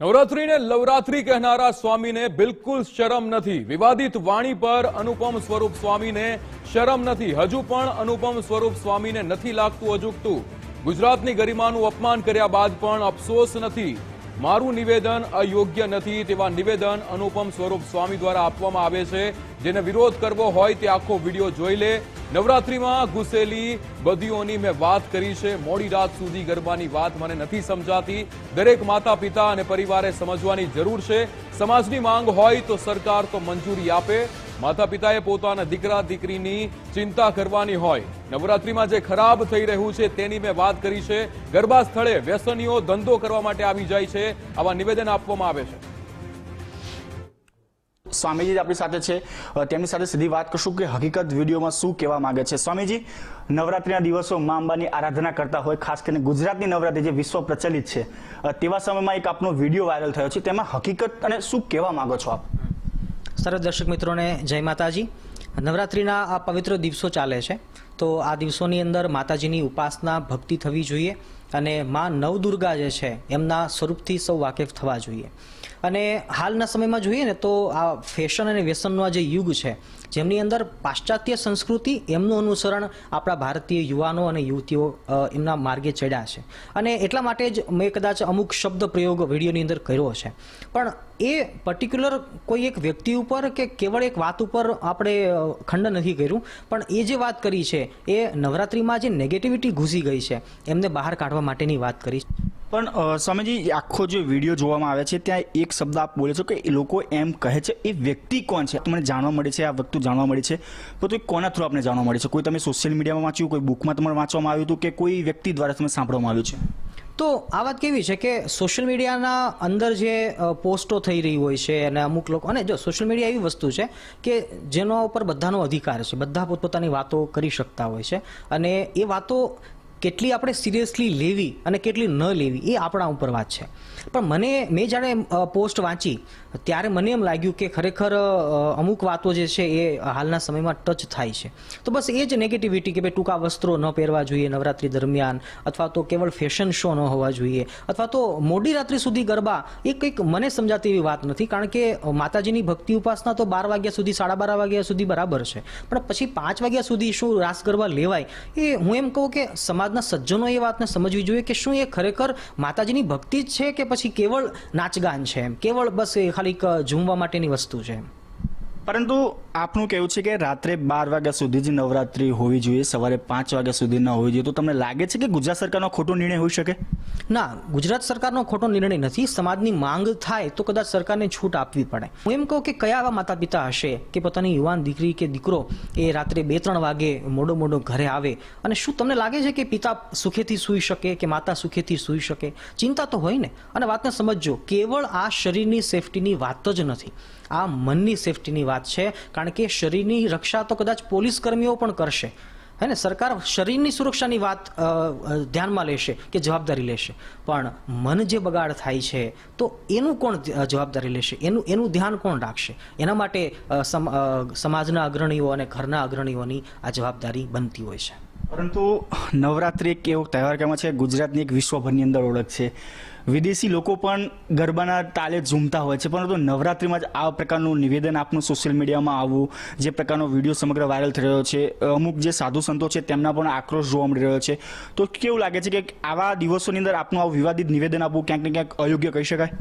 નવરાત્રીને લવરાત્રી કહેનારા સ્વામીને બિલકુલ શરમ નથી। વિવાદિત વાણી પર અનુપમ સ્વરૂપ સ્વામીને શરમ નથી। હજુ પણ અનુપમ સ્વરૂપ સ્વામીને નથી લાગતું અજુગતું। ગુજરાતની ગરિમાનું અપમાન કર્યા બાદ પણ અફસોસ નથી। મારું નિવેદન અયોગ્ય નથી તેવા નિવેદન અનુપમ સ્વરૂપ સ્વામી દ્વારા આપવામાં આવે છે। જેને વિરોધ કરવો હોય તે આખો વિડિયો જોઈ લે। નવરાત્રીમાં ઘૂસેલી બદીઓની મેં વાત કરી છે। મોડી રાત સુધી ગરબાની વાત મને નથી સમજાતી। દરેક માતા પિતા અને પરિવારે સમજવાની જરૂર છે। સમાજની માંગ હોય તો સરકાર તો મંજૂરી આપે। માતા પિતાએ પોતાના દીકરા દીકરીની ચિંતા કરવાની હોય। નવરાત્રીમાં જે ખરાબ થઈ રહ્યું છે તેની મેં વાત કરી છે। ગરબા સ્થળે વ્યસનીઓ ધંધો કરવા માટે આવી જાય છે, આવા નિવેદન આપવામાં આવે છે। સ્વામીજી આપણી સાથે છે, તેમની સાથે સીધી વાત કરશું કે હકીકત વિડીયોમાં શું કહેવા માંગે છે। સ્વામીજી, નવરાત્રીના દિવસો મા અંબાની આરાધના કરતા હોય, ખાસ કરીને ગુજરાતની નવરાત્રી જે વિશ્વ પ્રચલિત છે, તેવા સમયમાં એક આપનો વિડીયો વાયરલ થયો છે, તેમાં હકીકત અને શું કહેવા માંગો છો આપ? સર્વ દર્શક મિત્રોને જય માતાજી। નવરાત્રિના આ પવિત્ર દિવસો ચાલે છે, તો આ દિવસોની અંદર માતાજીની ઉપાસના ભક્તિ થવી જોઈએ અને માં નવદુર્ગા જે છે એમના સ્વરૂપથી સૌ વાકેફ થવા જોઈએ। અને હાલના સમયમાં જોઈએ ને તો આ ફેશન અને વ્યસનનો આ જે યુગ છે, જેમની અંદર પાશ્ચાત્ય સંસ્કૃતિ એમનું અનુસરણ આપણા ભારતીય યુવાનો અને યુવતીઓ એમના માર્ગે ચડ્યા છે। અને એટલા માટે જ મેં કદાચ અમુક શબ્દ પ્રયોગ વિડીયોની અંદર કર્યો છે, પણ એ પર્ટિક્યુલર કોઈ એક વ્યક્તિ ઉપર કે કેવળ એક વાત ઉપર આપણે ખંડન નથી કર્યું, પણ એ જે વાત કરી છે એ નવરાત્રિમાં જે નેગેટિવિટી ઘૂસી ગઈ છે એમને બહાર કાઢવા માટેની વાત કરી। પણ સ્વામીજી, આખો જે વિડીયો જોવામાં આવે છે ત્યાં એક શબ્દ આપ બોલે છો કે એ લોકો એમ કહે છે, એ વ્યક્તિ કોણ છે? તમને જાણવા મળે છે, આ વસ્તુ જાણવા મળી છે, તો એ કોના થ્રુ આપને જાણવા મળે છે? કોઈ તમે સોશિયલ મીડિયામાં વાંચ્યું, કોઈ બુકમાં તમારે વાંચવામાં આવ્યું હતું, કે કોઈ વ્યક્તિ દ્વારા તમે સાંભળવામાં આવ્યું છે? તો આ વાત કેવી છે કે સોશિયલ મીડિયાના અંદર જે પોસ્ટો થઈ રહી હોય છે અને અમુક લોકો, અને જો સોશિયલ મીડિયા એવી વસ્તુ છે કે જેનો ઉપર બધાનો અધિકાર છે, બધા પોતપોતાની વાતો કરી શકતા હોય છે, અને એ વાતો કેટલી આપણે સિરિયસલી લેવી અને કેટલી ન લેવી એ આપણા ઉપર વાત છે। પણ મેં જ્યારે પોસ્ટ વાંચી ત્યારે મને એમ લાગ્યું કે ખરેખર અમુક વાતો જે છે એ હાલના સમયમાં ટચ થાય છે। તો બસ એ જ નેગેટિવિટી કે ભાઈ ટૂંકા વસ્ત્રો ન પહેરવા જોઈએ નવરાત્રી દરમિયાન, અથવા તો કેવળ ફેશન શો ન હોવા જોઈએ, અથવા તો મોડી રાત્રિ સુધી ગરબા, એ કંઈક મને સમજાતી એવી વાત નથી। કારણ કે માતાજીની ભક્તિ ઉપાસના તો 12 વાગ્યા સુધી, 12:30 વાગ્યા સુધી બરાબર છે, પણ પછી 5 વાગ્યા સુધી શું રાસ ગરબા લેવાય? એ હું એમ કહું કે સમાજના સજ્જનો એ વાતને સમજવી જોઈએ કે શું એ ખરેખર માતાજીની ભક્તિ જ છે કે પછી કેવળ નાચગાન છે, એમ કેવળ બસ એ ખાલી ઝૂમવા માટેની વસ્તુ છે। પરંતુ આપનું કહેવું છે કે રાત્રે 12 વાગ્યા સુધી જ નવરાત્રી હોવી જોઈએ, સવારે 5 વાગ્યા સુધી ન હોવી જોઈએ, તો તમને લાગે છે કે ગુજરાત સરકારનો ખોટો નિર્ણય હોઈ શકે? ના, ગુજરાત સરકારનો ખોટો નિર્ણય નથી। સમાજની માંગ થાય તો કદાચ સરકારને છૂટ આપવી પડે। હું એમ કહું કે કયા આવા માતા પિતા હશે કે પોતાની યુવાન દીકરી કે દીકરો એ રાત્રે 2-3 વાગે મોડો ઘરે આવે, અને શું તમને લાગે છે કે પિતા સુખેથી સૂઈ શકે કે માતા સુખેથી સૂઈ શકે? ચિંતા તો હોય ને। અને વાતને સમજજો, કેવળ આ શરીરની સેફટીની વાત જ નથી, આ મનની સેફટીની વાત છે। કારણ કે શરીરની રક્ષા તો કદાચ પોલીસ કર્મીઓ પણ કરશે, હે ને? સરકાર શરીરની સુરક્ષાની વાત ધ્યાનમાં લેશે કે જવાબદારી લેશે, પણ મન જે બગાડ થાય છે તો એનું કોણ જવાબદારી લેશે? એનું ધ્યાન કોણ રાખશે? એના માટે સમાજના અગ્રણીઓ અને ઘરના અગ્રણીઓની આ જવાબદારી બનતી હોય છે। પરંતુ નવરાત્રી એક એવો તહેવાર કહેવામાં છે, ગુજરાતની એક વિશ્વભરની અંદર ઓળખ છે। વિદેશી લોકો પણ ગરબાના તાલે ઝૂમતા હોય છે, પરંતુ નવરાત્રિમાં જ આ પ્રકારનું નિવેદન આપનું સોશિયલ મીડિયામાં આવવું, જે પ્રકારનો વિડીયો સમગ્ર વાયરલ થઈ રહ્યો છે, અમુક જે સાધુ સંતો છે તેમના પણ આક્રોશ જોવા મળી રહ્યો છે, તો કેવું લાગે છે કે આવા દિવસોની અંદર આપનું આવું વિવાદિત નિવેદન આપવું ક્યાંક ને ક્યાંક અયોગ્ય કહી શકાય?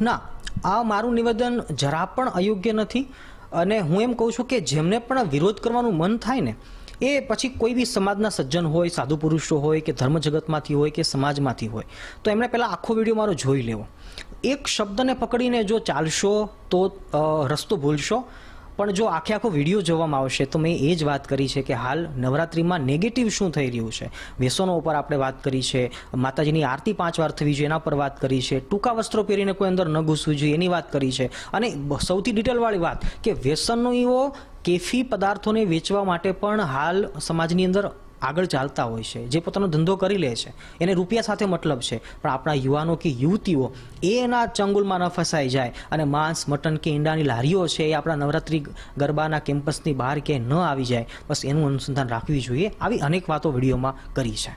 ના, આ મારું નિવેદન જરા પણ અયોગ્ય નથી। અને હું એમ કહું છું કે જેમને પણ વિરોધ કરવાનું મન થાય ને, એ પછી કોઈ બી સમાજના સજ્જન હોય, સાધુ પુરુષો હોય કે ધર્મ જગતમાંથી હોય કે સમાજમાંથી હોય, તો એમણે પહેલાં આખો વિડીયો મારો જોઈ લેવો। એક શબ્દને પકડીને જો ચાલશો તો રસ્તો ભૂલશો, પણ જો આખો વિડીયો જોવામાં આવશે તો મેં એ જ વાત કરી છે કે હાલ નવરાત્રિમાં નેગેટિવ શું થઈ રહ્યું છે, વ્યસનો ઉપર આપણે વાત કરી છે, માતાજીની આરતી 5 વાર થવી જોઈએ એના પર વાત કરી છે, ટૂંકા વસ્ત્રો પહેરીને કોઈ અંદર ન ઘૂસવું જોઈએ એની વાત કરી છે, અને સૌથી ડિટેલવાળી વાત કે વ્યસનીઓ કેફી પદાર્થોને વેચવા માટે પણ હાલ સમાજની અંદર આગળ ચાલતા હોય છે, જે પોતાનો ધંધો કરી લે છે, એને રૂપિયા સાથે મતલબ છે, પણ આપણા યુવાનો કે યુવતીઓ એના ચંગુલમાં ન ફસાઈ જાય અને માંસ, મટન કે ઈંડાની લારીઓ છે એ આપણા નવરાત્રી ગરબાના કેમ્પસની બહાર ક્યાંય ન આવી જાય, બસ એનું અનુસંધાન રાખવી જોઈએ। આવી અનેક વાતો વિડીયોમાં કરી છે।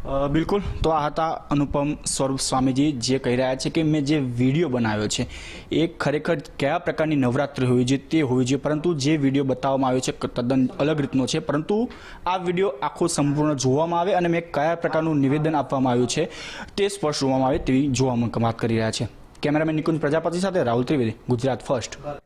બિલકુલ, તો આ હતા અનુપમ સ્વરૂપ સ્વામીજી જે કહી રહ્યા છે કે મેં જે વિડીયો બનાવ્યો છે એ ખરેખર કયા પ્રકારની નવરાત્રિ હોવી જોઈએ તે હોવી જોઈએ, પરંતુ જે વિડીયો બતાવવામાં આવ્યો છે તદ્દન અલગ રીતનો છે. પરંતુ આ વિડીયો આખો સંપૂર્ણ જોવામાં આવે અને મેં કયા પ્રકારનું નિવેદન આપવામાં આવ્યું છે તે સ્પષ્ટ જોવામાં આવે તેવી જોવામાં વાત કરી રહ્યા છે. કેમેરામેન નિકુંજ પ્રજાપતિ સાથે રાહુલ ત્રિવેદી, ગુજરાત ફર્સ્ટ.